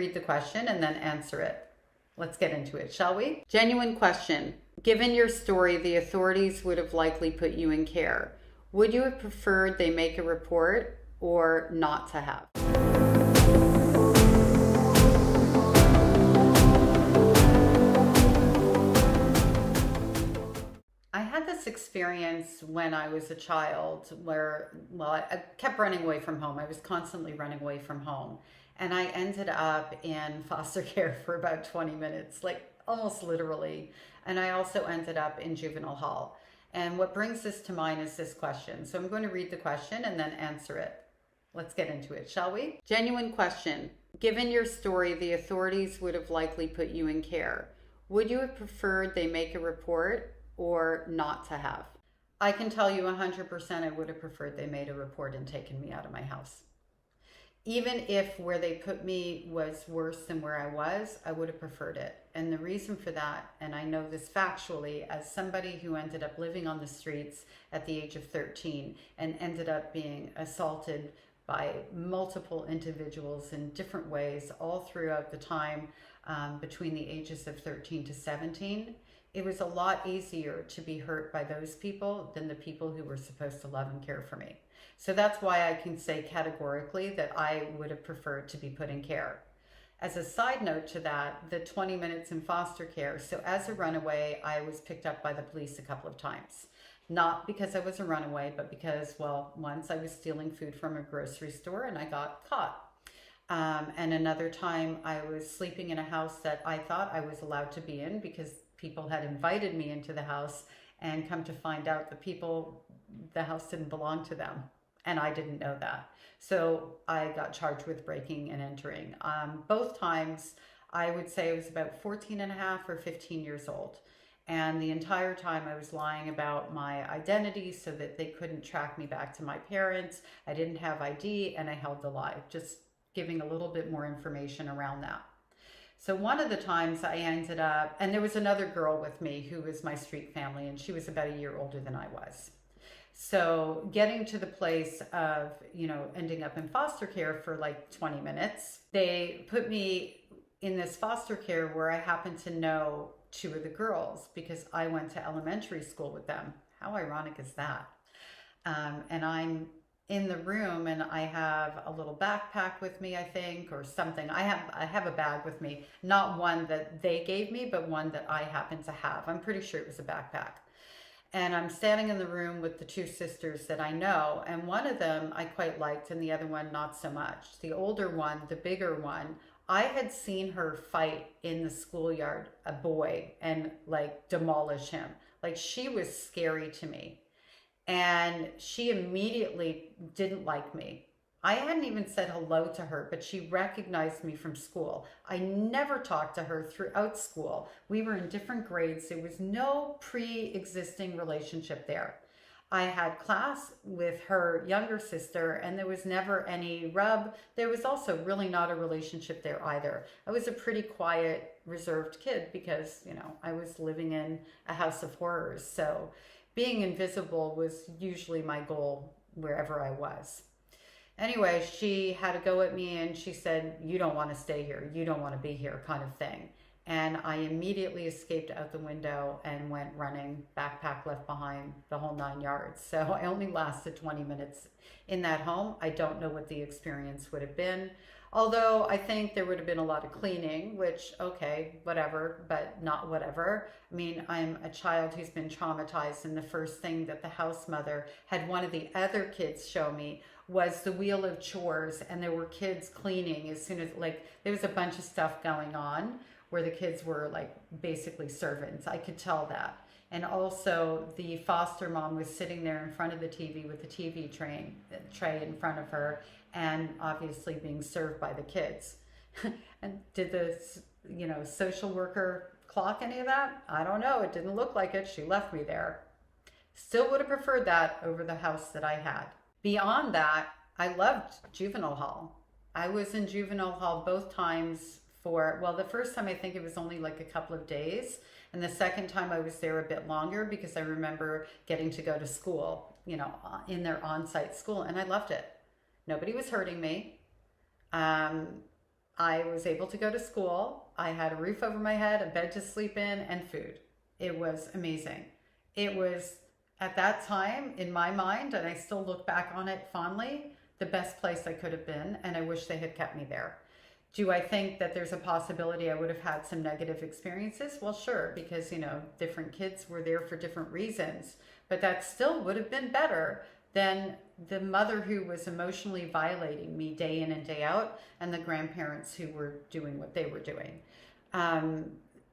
Read the question and then answer it. Let's get into it, shall we? Genuine question. Given your story, the authorities would have likely put you in care. Would you have preferred they make a report or not to have? I had this experience when I was a child where, well, I kept running away from home. I was constantly running away from home. And I ended up in foster care for about 20 minutes, like almost literally. And I also ended up in juvenile hall. And what brings this to mind is this question. So I'm going to read the question and then answer it. Let's get into it, shall we? Genuine question. Given your story, the authorities would have likely put you in care. Would you have preferred they make a report or not to have? I can tell you 100% I would have preferred they made a report and taken me out of my house. Even if where they put me was worse than where I was, I would have preferred it. And the reason for that, and I know this factually, as somebody who ended up living on the streets at the age of 13 and ended up being assaulted by multiple individuals in different ways all throughout the time between the ages of 13 to 17, it was a lot easier to be hurt by those people than the people who were supposed to love and care for me. So that's why I can say categorically that I would have preferred to be put in care. As a side note to that, the 20 minutes in foster care, so as a runaway, I was picked up by the police a couple of times. Not because I was a runaway, but because, well, once I was stealing food from a grocery store and I got caught. And another time I was sleeping in a house that I thought I was allowed to be in because people had invited me into the house, and come to find out the house didn't belong to them. And I didn't know that. So I got charged with breaking and entering. Both times, I would say I was about 14 and a half or 15 years old. And the entire time I was lying about my identity so that they couldn't track me back to my parents. I didn't have ID and I held the lie, just giving a little bit more information around that. So one of the times I ended up, and there was another girl with me who was my street family, and she was about a year older than I was. So getting to the place of, ending up in foster care for like 20 minutes, they put me in this foster care where I happened to know two of the girls because I went to elementary school with them. How ironic is that? And I'm in the room and I have a little backpack with me, I think, or something. I have a bag with me, not one that they gave me, but one that I happen to have. I'm pretty sure it was a backpack. And I'm standing in the room with the two sisters that I know, and one of them I quite liked and the other one not so much. The older one, the bigger one, I had seen her fight in the schoolyard a boy and like demolish him. Like, she was scary to me. And she immediately didn't like me. I hadn't even said hello to her, but she recognized me from school. I never talked to her throughout school. We were in different grades. There was no pre-existing relationship there. I had class with her younger sister and there was never any rub. There was also really not a relationship there either. I was a pretty quiet, reserved kid because, I was living in a house of horrors. So being invisible was usually my goal wherever I was. Anyway, she had a go at me and she said, "You don't want to stay here. You don't want to be here," kind of thing. And I immediately escaped out the window and went running, backpack left behind, the whole 9 yards. So I only lasted 20 minutes in that home. I don't know what the experience would have been. Although I think there would have been a lot of cleaning, which, okay, whatever, but not whatever. I mean, I'm a child who's been traumatized, and the first thing that the house mother had one of the other kids show me was the wheel of chores, and there were kids cleaning as soon as, there was a bunch of stuff going on where the kids were basically servants. I could tell that. And also the foster mom was sitting there in front of the TV with the TV tray in front of her, and obviously being served by the kids. And did the social worker clock any of that? I don't know. It didn't look like it. She left me there. Still would have preferred that over the house that I had. Beyond that, I loved juvenile hall. I was in juvenile hall both times the first time I think it was only a couple of days. And the second time I was there a bit longer because I remember getting to go to school, in their on-site school, and I loved it. Nobody was hurting me. I I was able to go to school. I had a roof over my head, a bed to sleep in, and food. It was amazing. It was, at that time, in my mind, and I still look back on it fondly, the best place I could have been, and I wish they had kept me there. Do I think that there's a possibility I would have had some negative experiences? Well, sure, because, different kids were there for different reasons, but that still would have been better than the mother who was emotionally violating me day in and day out, and the grandparents who were doing what they were doing.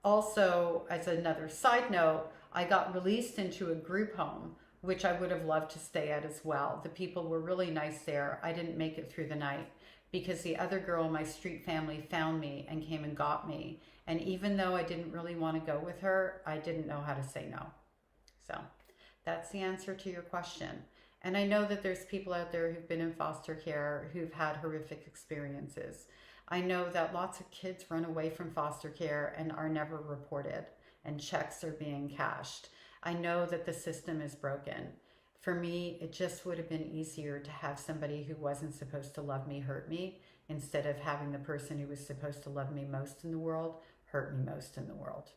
Also, as another side note, I got released into a group home, which I would have loved to stay at as well. The people were really nice there. I didn't make it through the night because the other girl in my street family found me and came and got me. And even though I didn't really want to go with her, I didn't know how to say no. So that's the answer to your question. And I know that there's people out there who've been in foster care who've had horrific experiences. I know that lots of kids run away from foster care and are never reported, and checks are being cashed. I know that the system is broken. For me, it just would have been easier to have somebody who wasn't supposed to love me hurt me, instead of having the person who was supposed to love me most in the world hurt me most in the world.